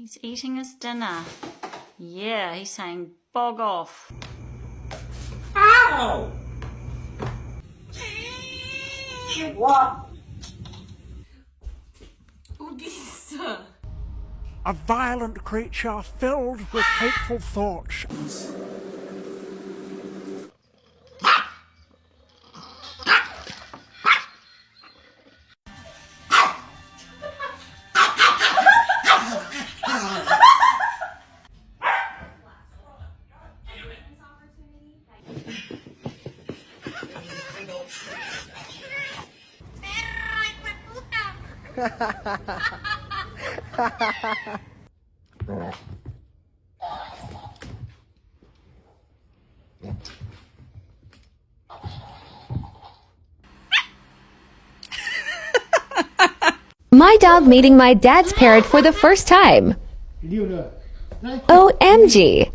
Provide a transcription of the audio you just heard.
He's eating his dinner. Yeah, he's saying bog off. Ow! What? A violent creature filled with hateful thoughts. My dog meeting my dad's parrot for the first time. OMG.